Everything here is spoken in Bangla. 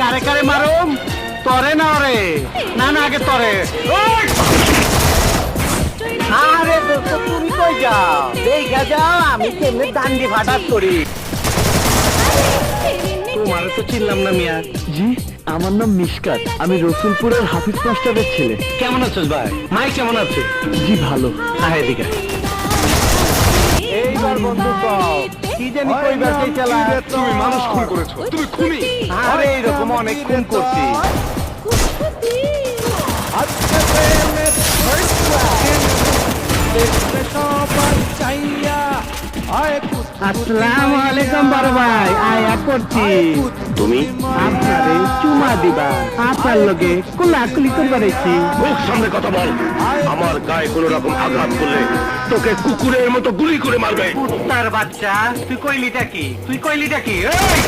কারে কারে মারুম তরে না রে না না আগে তরে আরে দোস্ত তুমি কই যাও দেখা যাও আমি কেমনে দান্ডি ফাটাত করি তোমার তো চিনলাম না মিয়া। জি আমার নাম মিশকাত, আমি রসুলপুরের হাফিজ মাস্টারের ছেলে। কেমন আছিস ভাই? মাই কেমন আছে? জি ভালো। আয় এদিকে। এইবার বন্ধু কও কি জানি কইবার চাই চালা। তুমি মানুষ খুন করেছো, তুমি খুনি। আরে এইরকম অনেক খুন করছি। আজকে প্রেমের আসসালামু আলাইকুম বড় ভাই, আয়া করছি। তুমি আপনারে চুমা দিবা, আপনার লগে কোলাকুলি করবার আইছি। মুখ সামনে কথা বল। আমার গায়ে কোনো রকম আঘাত করলে তোকে কুকুরের মতো গুলি করে মারবে। তার বাচ্চা তুই কইলিটা কি? তুই কইলিটা কি? এই